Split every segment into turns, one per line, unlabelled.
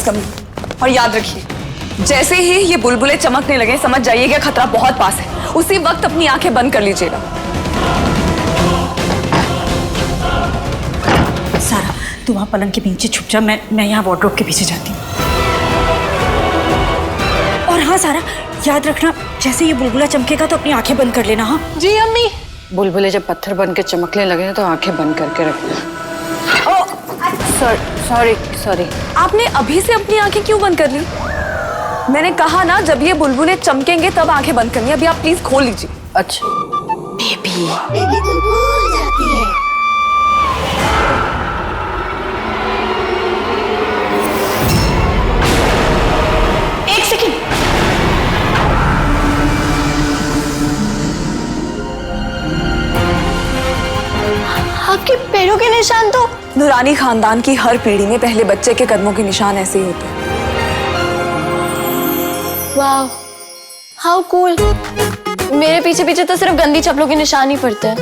Miss कमी। और याद रखिए, जैसे ही ये बुलबुले चमकने लगे समझ जाइएगा खतरा बहुत पास है। उसी वक्त अपनी आंखें बंद कर लीजिएगा।
सारा, तू वहां पलंग के नीचे छुप जा, मैं यहाँ वार्डरोब के पीछे जाती हूँ। और हाँ सारा, याद रखना जैसे ये बुलबुला चमकेगा तो अपनी आंखें बंद कर लेना। हाँ
जी अम्मी।
बुलबुले जब पत्थर बन के चमकने लगे ना तो आंखें बंद करके रखना। सॉरी।
आपने अभी से अपनी आंखें क्यों बंद कर ली? मैंने कहा ना जब ये बुलबुले चमकेंगे तब आंखें बंद करनी। अभी आप प्लीज खोल लीजिए।
अच्छा
बेबी
तो भूल जाती है।
एक सेकंड।
आपके पैरों के निशान तो
नूरानी खानदान की हर पीढ़ी में पहले बच्चे के कदमों के निशान ऐसे ही होते हैं।
वाह, हाउ कूल। मेरे पीछे पीछे तो सिर्फ गंदी चप्पलों के निशान ही पड़ते हैं।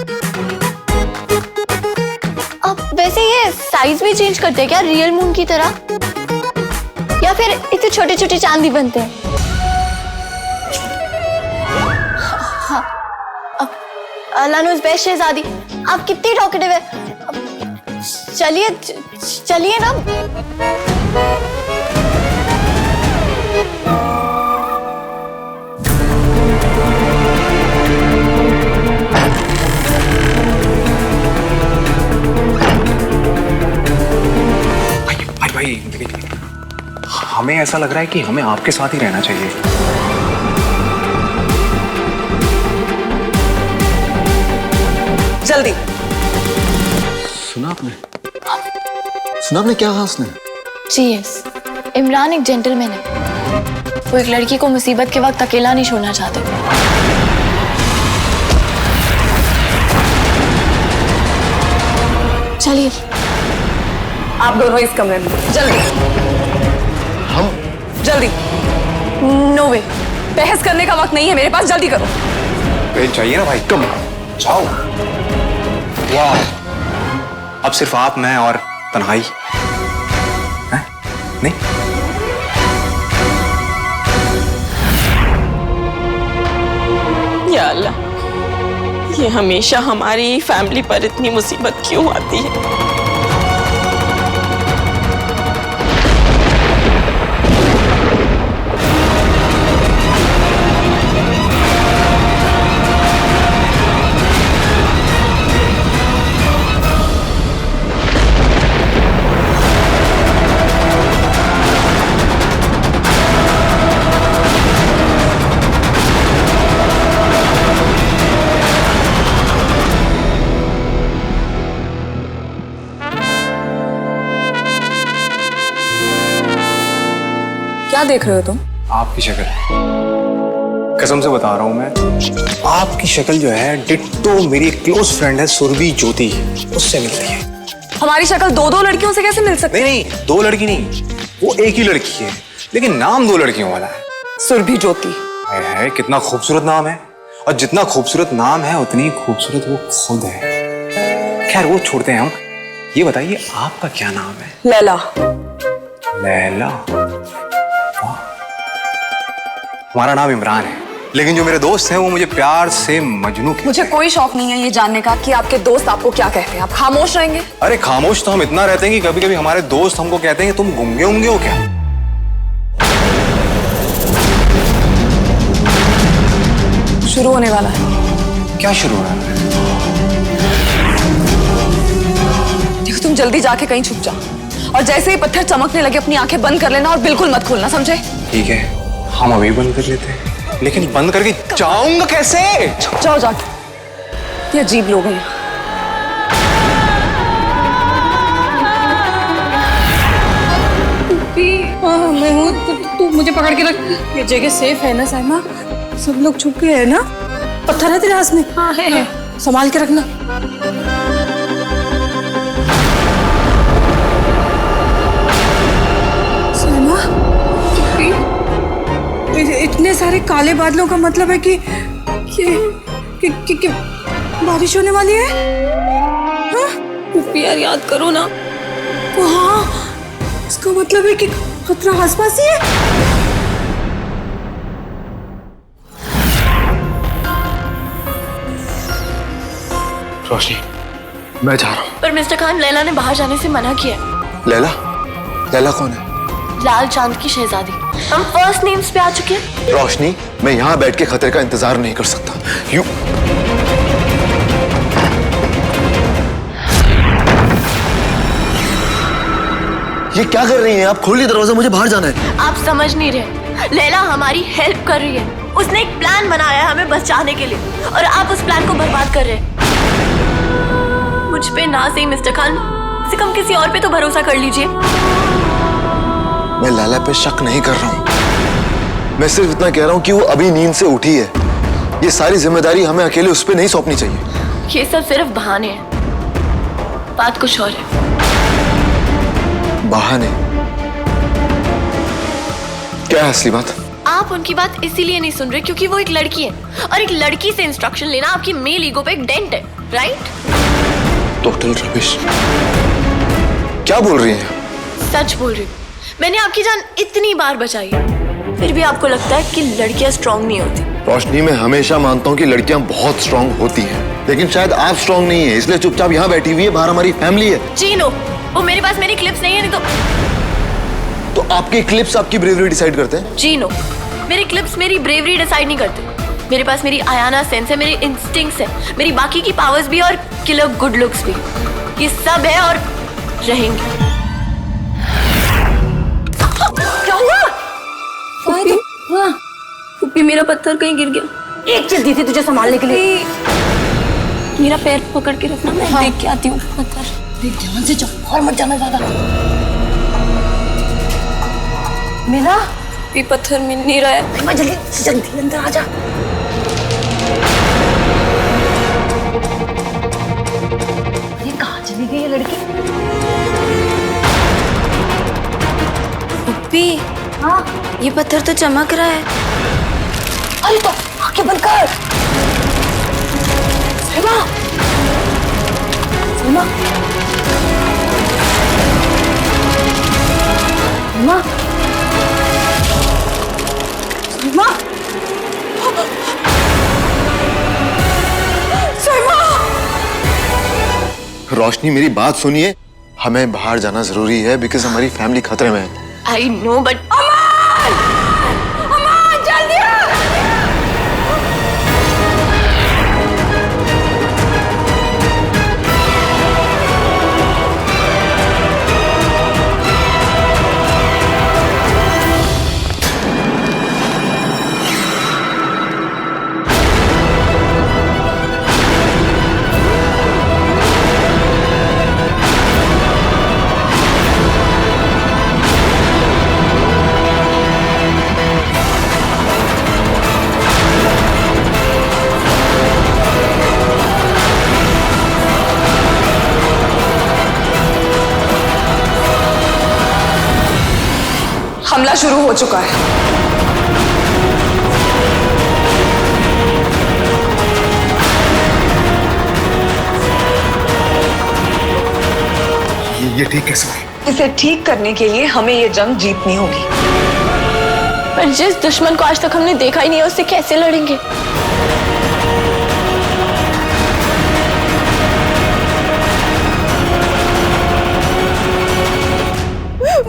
अब वैसे ये साइज भी चेंज करते हैं क्या रियल मून की तरह, या फिर इतने छोटे छोटे चांदी बनते हैं? हाँ, अब लानूस बेस्ट शहजादी, आप कितनी टॉकेटिव है। चलिए ना।
भाई, हमें ऐसा लग रहा है कि हमें आपके साथ ही रहना चाहिए।
जल्दी।
सुना आपने क्या कहा उसने?
जी यस, इमरान एक जेंटलमैन है। वो एक लड़की को मुसीबत के वक्त अकेला नहीं छोड़ना चाहते। चलिए
आप दोनों इस कमरे में जल्दी।
हम
जल्दी। नो वे, बहस करने का वक्त नहीं है मेरे पास। जल्दी करो।
पेन चाहिए ना भाई, कम जाओ। वाह, अब सिर्फ आप, मैं और तन्हाई है? नहीं
या अल्लाह, ये हमेशा हमारी फैमिली पर इतनी मुसीबत क्यों आती है?
क्या देख रहे हो तुम?
आपकी शक्ल, कसम से बता रहा हूं मैं, आपकी शक्ल जो है डिट्टो मेरी क्लोज फ्रेंड है सुरभि ज्योति, उससे मिलती है।
हमारी शक्ल दो दो लड़कियों से कैसे मिल सकती?
नहीं, दो लड़की नहीं, वो एक ही लड़की है, लेकिन नाम दो लड़कियों वाला है।
सुरभि ज्योति
है, कितना खूबसूरत नाम है, और जितना खूबसूरत नाम है उतनी खूबसूरत वो खुद है। खैर वो छोड़ते हैं हम। ये बताइए आपका क्या नाम है?
लैला।
लैला? हमारा नाम इमरान है, लेकिन जो मेरे दोस्त हैं वो मुझे प्यार से मजनू कहते हैं।
मुझे कोई शौक नहीं है ये जानने का कि आपके दोस्त आपको क्या कहते हैं। आप खामोश रहेंगे?
अरे खामोश तो हम इतना रहते हैं कि कभी कभी हमारे दोस्त हमको कहते हैं कि तुम गूंगे होंगे हो क्या।
शुरू होने वाला है।
क्या शुरू हो रहा है?
देखो तुम जल्दी जाके कहीं छुप जाओ, और जैसे ही पत्थर चमकने लगे अपनी आंखें बंद कर लेना और बिल्कुल मत खोलना, समझे?
ठीक है, हम अभी बंद कर लेते हैं, लेकिन बंद करके जाऊंगा कैसे?
छुप जाओ जाके। ये अजीब लोग हैं।
मैं हूँ, तू मुझे पकड़ के रख। ये जगह सेफ है ना साइमा? सब लोग छुप गए हैं ना? पत्थर है तेरे हाथ में? हाँ है। संभाल के रखना। साइमा, इतने सारे काले बादलों का मतलब है कि बारिश होने वाली है? हाँ?
यार याद करो ना।
हाँ, इसका मतलब है कि खतरा आसपास ही है।
रोशनी, मैं जा रहा हूँ।
पर मिस्टर खान, लैला ने बाहर जाने से मना किया है।
लैला? लैला कौन है?
लाल चांद की शहजादी। हम फर्स्ट नेम्स पे आ चुके हैं।
रोशनी, मैं यहाँ बैठ के खतरे का इंतजार नहीं कर सकता। यू ये क्या कर रही हैं आप? खोलिए दरवाजा, मुझे बाहर जाना है।
आप समझ नहीं रहे, लैला हमारी हेल्प कर रही है। उसने एक प्लान बनाया है हमें बचाने के लिए, और आप उस प्लान को बर्बाद कर रहे हैं। मुझ पे ना सही मिस्टर खान, कम से कम किसी और पे तो भरोसा कर लीजिए।
मैं लैला पे शक नहीं कर रहा हूँ। मैं सिर्फ इतना कह रहा हूँ कि वो अभी नींद से उठी है। ये सारी जिम्मेदारी हमें अकेले उस पे नहीं सौंपनी चाहिए।
ये सब सिर्फ बहाने हैं, बात कुछ और है।
बहाने? क्या है असली बात?
आप उनकी बात इसीलिए नहीं सुन रहे क्योंकि वो एक लड़की है, और एक लड़की से इंस्ट्रक्शन लेना आपकी मेल ईगो पे एक डेंट है, राइट?
Total rubbish. क्या बोल रही हैं?
सच बोल रही हूँ। मैंने आपकी जान इतनी बार बचाई है, फिर भी आपको लगता है कि लड़कियां स्ट्रांग नहीं होती।
रोशनी, मैं हमेशा मानता हूँ कि लड़कियां बहुत स्ट्रांग होती हैं, लेकिन शायद आप स्ट्रांग नहीं है, इसलिए चुपचाप यहाँ बैठी हुई है। बाहर हमारी फैमिली है।
जी नो, वो मेरे पास मेरी क्लिप्स नहीं है, नहीं
तो आपकी क्लिप्स आपकी ब्रेवरी डिसाइड करते हैं?
जी नो, मेरी क्लिप्स मेरी ब्रेवरी डिसाइड नहीं करते। मेरे पास मेरी आयाना सेंस है, मेरी इंस्टिंक्ट्स है, मेरी बाकी की पावर्स भी और किलर गुड लुक्स भी। ये सब है और रहेंगे। क्या हुआ? पुप्पी, मेरा पत्थर कहीं गिर गया।
एक चीज दी थी तुझे संभालने के लिए।
मेरा पैर पकड़ के रखना, मैं देख के आती हूँ पत्थर।
देख, ध्यान से जाओ और मत जाना ज्यादा। मेरा
ये पत्थर मिल नहीं रहा है।
मैं जल्दी जल्दी अंदर आ जा। ये कहाँ चली गई ये लड़की?
पुप्पी,
हाँ,
ये पत्थर तो चमक रहा है।
अरे तो आंखें बंद कर। सैमा, सैमा, सैमा, सैमा, सैमा।
रोशनी, मेरी बात सुनिए। हमें बाहर जाना जरूरी है बिकॉज हमारी फैमिली खतरे में है।
आई नो बट
हमला शुरू हो चुका है।
ये ठीक कैसे हुई?
इसे ठीक करने के लिए हमें ये जंग जीतनी होगी।
पर जिस दुश्मन को आज तक हमने देखा ही नहीं है, उससे कैसे लड़ेंगे?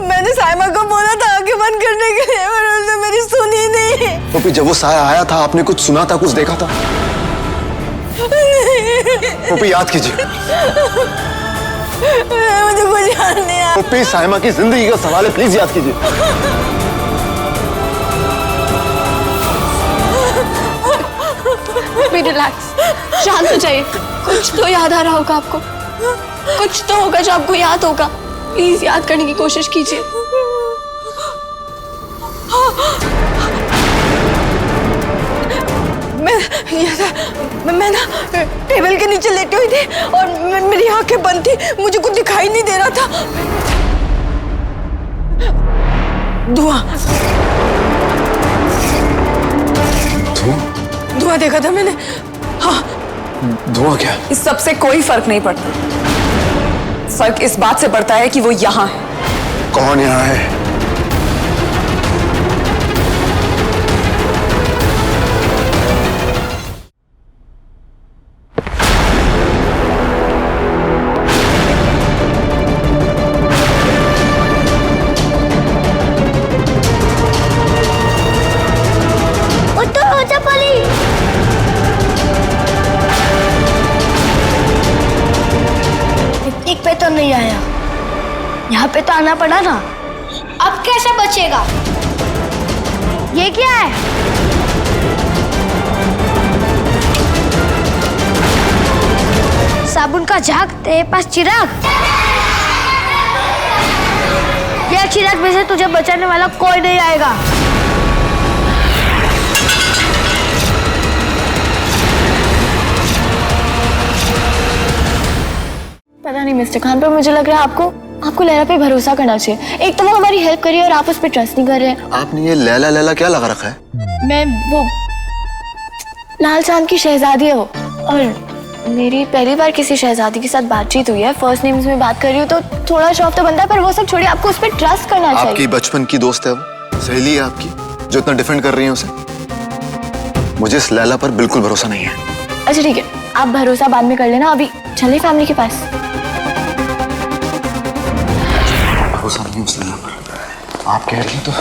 मैंने साइमा को बोला था आंखें बंद करने के लिए, पर उसने मेरी सुनी नहीं।
तो फिर जब वो साया आया था, आपने कुछ सुना था, कुछ देखा था? पुप्पी, याद कीजिए।
मुझे कुछ याद नहीं आ।
पुप्पी, साइमा की जिंदगी का सवाल है, प्लीज याद कीजिए।
पुप्पी, रिलैक्स, शांत हो जाइए। कुछ तो याद आ रहा होगा आपको, कुछ तो होगा जो आपको याद होगा। प्लीज याद करने की कोशिश कीजिए।
मैं ना टेबल के नीचे लेटी हुई थी और मेरी आंखें बंद थी, मुझे कुछ दिखाई नहीं दे रहा था। धुआं धुआं देखा था मैंने। हाँ,
धुआं क्या?
इस सब से कोई फर्क नहीं पड़ता। फर्क इस बात से पड़ता है कि वो यहाँ है।
कौन यहाँ है?
पे तो आना पड़ा ना। अब कैसे बचेगा? ये क्या है? साबुन का झाग, तेरे पास चिराग। ये चिराग में से तुझे बचाने वाला कोई नहीं आएगा।
पता नहीं मिस्टर खान, पर मुझे लग रहा है आपको लैला पे भरोसा करना चाहिए। एक तो वो हमारी हेल्प करी और आप उस पर ट्रस्ट नहीं कर रहे हैं।
आपने ये लैला लैला क्या लगा रखा है?
मैं वो लाल चांद की शहजादी हो और मेरी पहली बार किसी शहजादी के साथ बातचीत हुई है। फर्स्ट नेम्स में बात कर रही हूँ तो थोड़ा शौक तो बनता है, पर वो सब छोड़िए, आपको उस पर ट्रस्ट करना चाहिए।
आपकी बचपन की दोस्त है वो, सहेली है आपकी, जो इतना डिफेंड कर रही है उसे। मुझे इस लैला पर बिल्कुल भरोसा नहीं है।
अच्छा ठीक है, आप भरोसा बाद में कर लेना, अभी चले फैमिली के पास।
भरोसा नहीं उस लैला पर, आप कह रही हैं तो।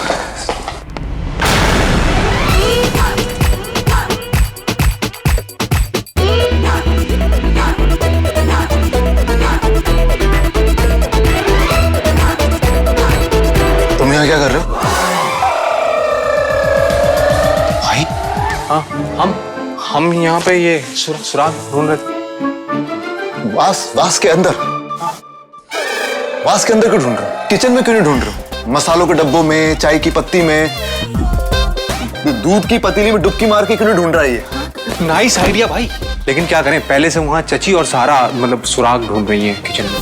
तुम यहाँ क्या कर रहे हो?
भाई हाँ, हम यहाँ पे ये सुराग ढूंढ रहे।
वास के अंदर? वास के अंदर क्यों ढूंढ रहे हो? किचन में क्यों नहीं ढूंढ रहे हो? मसालों के डब्बों में, चाय की पत्ती में, दूध की पतीली में डुबकी मार के क्यों नहीं ढूंढ रहा है ये?
नाइस आइडिया भाई, लेकिन क्या करें, पहले से वहाँ चची और सारा मतलब सुराग ढूंढ रही है किचन में।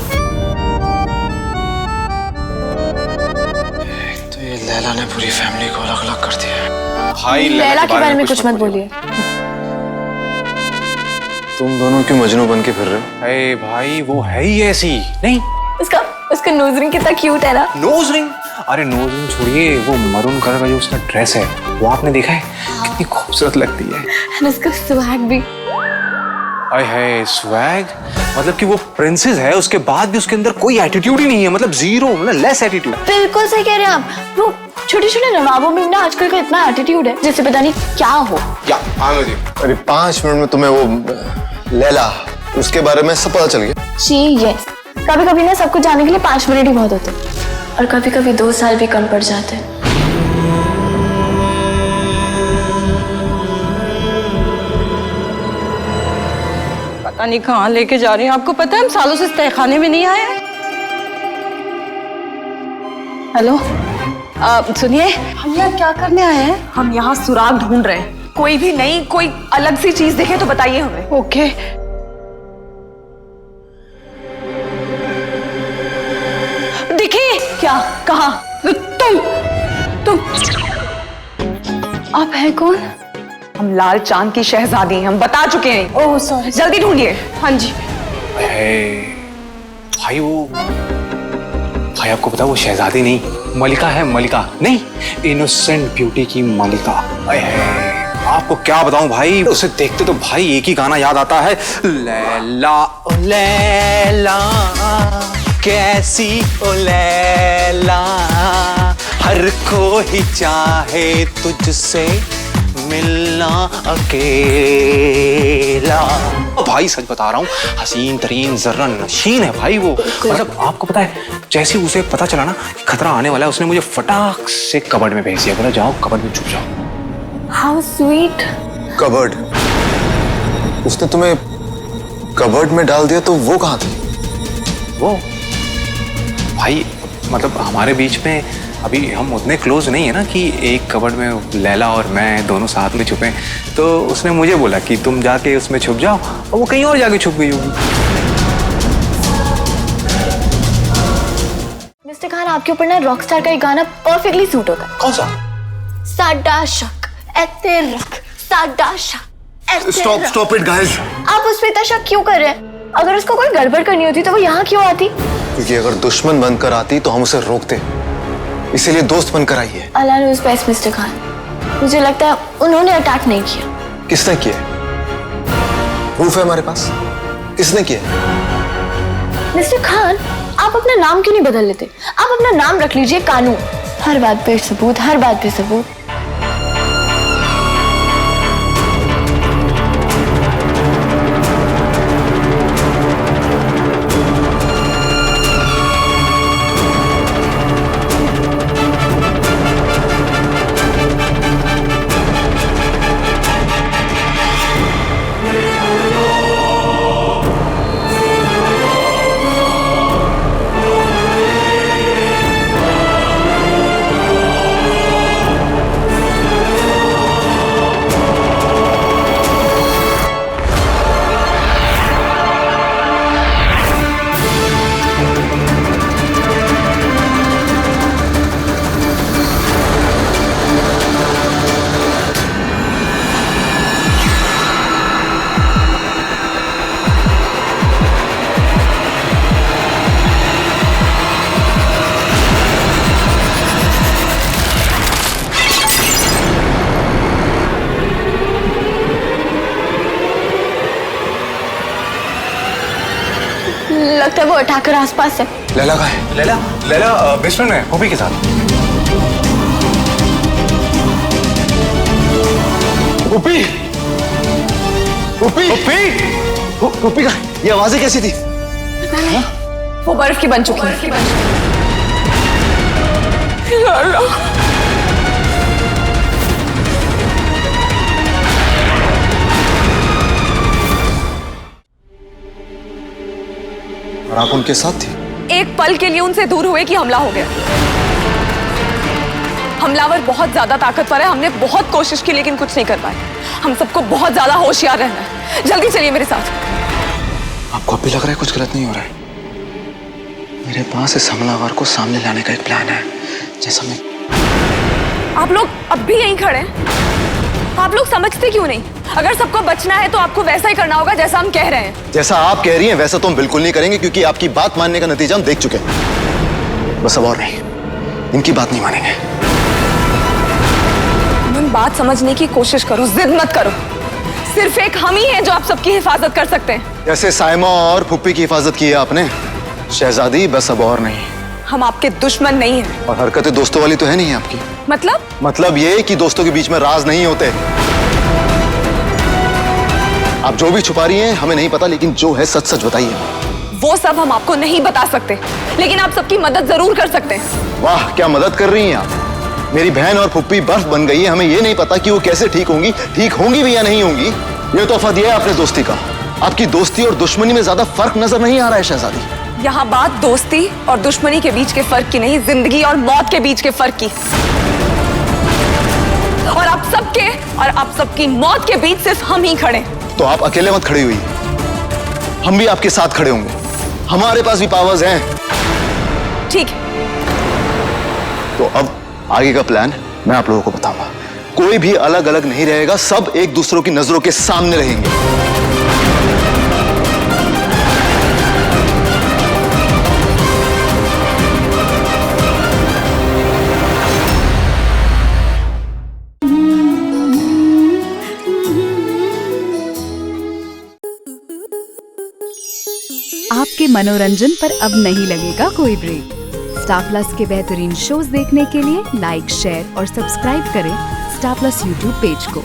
तो ये लैला ने पूरी फैमिली को अलग अलग कर दिया।
भाई
लैला के बारे में कुछ मत बोलिए।
तुम दोनों क्यों मजनू बन के फिर रहे हो?
अरे भाई वो है ही ऐसी नहीं।
उसका नोज रिंग कितना क्यूट है ना।
Nose ring? अरे नोज रिंग छोड़िए, वो मरून कलर का जो उसका ड्रेस है वो आपने देखा है? कितनी खूबसूरत लगती है।
और उसका स्वैग भी।
अरे है स्वैग, मतलब कि वो प्रिंसेस है, उसके बाद भी उसके अंदर कोई एटीट्यूड ही नहीं है, मतलब जीरो, मतलब लेस एटीट्यूड।
बिल्कुल सही कह रहे हैं आप। वो छोटे छोटे नवाबों में ना आजकल का इतना एटीट्यूड है जैसे पता नहीं क्या हो।
या आगे जी।
अरे 5 मिनट में तुम्हें वो लैला उसके बारे में सब पता चल गया?
जी यस, कभी कभी ना सब कुछ जानने के लिए 5 मिनट ही बहुत होते हैं और कभी कभी 2 साल भी कम पड़ जाते हैं।
पता नहीं कहाँ लेके जा रही हैं। आपको पता है हम सालों से इस तहखाने में नहीं आए हैं। हेलो, सुनिए, हम यहाँ क्या करने आए हैं?
हम यहाँ सुराग ढूंढ रहे हैं। कोई भी नई कोई अलग सी चीज देखे तो बताइए हमें।
ओके। देखिए।
क्या? कहाँ?
तुम आप है कौन?
हम लाल चांद की शहजादी हैं, हम बता चुके हैं।
Oh sorry.
जल्दी ढूंढिए।
हाँ जी।
भाई वो भाई आपको पता है वो शहजादी नहीं, मलिका है, मलिका नहीं, इनोसेंट ब्यूटी की मलिका। आपको क्या बताऊं भाई, उसे देखते तो भाई एक ही गाना याद आता है, लैला ओ लैला कैसी ओ लैला, हर कोई चाहे तुझसे मिलना अकेला। भाई सच बता रहा हूँ, हसीन तरीन जर्रा नशीन है भाई वो। मतलब आपको पता है, जैसे उसे पता चला ना कि खतरा आने वाला है, उसने मुझे फटाक से कबर्ड में भेज दिया, बोला जाओ कबर्ड में छुप जाओ।
How sweet.
कबर्ड? उसने तुम्हें कबर्ड में डाल दिया तो वो कहाँ थी?
वो भाई मतलब हमारे बीच में अभी हम उतने क्लोज नहीं है ना कि एक कबर्ड में लैला और मैं दोनों साथ में छुपे, तो उसने मुझे बोला कि तुम जाके उसमें छुप जाओ, और वो कहीं और जाके छुप गई होगी।
मिस्टर खान, आपके ऊपर ना रॉकस्टार का एक गाना परफेक्टली सूट होता है।
कौन सा?
साडा शक एते रख, साडा शक एते
स्टॉप
रख।
Stop it guys.
आप उस पे इतना शक क्यों कर रहे हैं? अगर उसको कोई गड़बड़ करनी होती तो वो यहाँ क्यों आती?
क्योंकि अगर दुश्मन बनकर आती तो हम उसे रोकते, इसीलिए दोस्त बनकर आई है।
अल्लाह नोज़ बेस्ट मिस्टर खान, मुझे लगता है उन्होंने अटैक नहीं किया।
किसने किया? प्रूफ है हमारे पास, किसने किया?
मिस्टर खान, आप अपना नाम क्यों नहीं बदल लेते? आप अपना नाम रख लीजिए कानू। हर बात पे सबूत, हर बात पे सबूत।
उठाकर आसपास से।
लैला कहाँ है? लैला लैला बेसमेंट में पुप्पी के साथ।
पुप्पी पुप्पी पुप्पी पुप्पी का ये आवाजें कैसी थी?
वो बर्फ की बन चुकी है।
और आप उनके साथ थी?
एक पल के लिए उनसे दूर हुए कि हमला हो गया। हमलावर बहुत ज्यादा ताकतवर है। हमने बहुत कोशिश की लेकिन कुछ नहीं कर पाए। हम सबको बहुत ज्यादा होशियार रहना है। जल्दी चलिए मेरे साथ।
आपको अब भी लग रहा है कुछ गलत नहीं हो रहा है? मेरे पास इस हमलावर को सामने लाने का एक प्लान है। जैसा मैं
आप लोग अब भी यहीं खड़े हैं? आप लोग समझते क्यों नहीं? अगर सबको बचना है तो आपको वैसा ही करना होगा जैसा हम कह रहे हैं।
जैसा आप कह रही हैं वैसा तो हम बिल्कुल नहीं करेंगे, क्योंकि आपकी बात मानने का नतीजा हम देख चुके हैं। बस अब और नहीं, इनकी बात नहीं मानेंगे।
तुम बात समझने की कोशिश करो, जिद मत करो। सिर्फ एक हम ही हैं जो आप सबकी हिफाजत कर सकते हैं।
जैसे साइमा और फुप्पी की हिफाजत की है आपने, शहजादी बस अब और नहीं।
हम आपके दुश्मन नहीं हैं।
और हरकतें दोस्तों वाली तो है नहीं आपकी।
मतलब
ये कि दोस्तों के बीच में राज नहीं होते। आप जो भी छुपा रही हैं हमें नहीं पता, लेकिन जो है सच सच बताइए।
वो सब हम आपको नहीं बता सकते, लेकिन आप सबकी मदद जरूर कर सकते हैं।
वाह, क्या मदद कर रही हैं आप। मेरी बहन और फुप्पी बर्फ बन गई है। हमें ये नहीं पता कि वो कैसे ठीक होंगी भी या नहीं होंगी। ये तोहफा दिया है आपने दोस्ती का। आपकी दोस्ती और दुश्मनी में ज्यादा फर्क नजर नहीं आ रहा है शहजादी।
यहाँ बात दोस्ती और दुश्मनी के बीच के फर्क की नहीं, जिंदगी और मौत के बीच के फर्क की। और आप सबकी मौत के बीच सिर्फ हम ही खड़े।
तो आप अकेले मत खड़ी हुई, हम भी आपके साथ खड़े होंगे। हमारे पास भी पावर्स हैं।
ठीक है।
तो अब आगे का प्लान मैं आप लोगों को बताऊंगा। कोई भी अलग अलग नहीं रहेगा, सब एक दूसरों की नजरों के सामने रहेंगे।
आपके मनोरंजन पर अब नहीं लगेगा कोई ब्रेक। स्टार प्लस के बेहतरीन शोज देखने के लिए लाइक, शेयर और सब्सक्राइब करें स्टार प्लस यूट्यूब पेज को।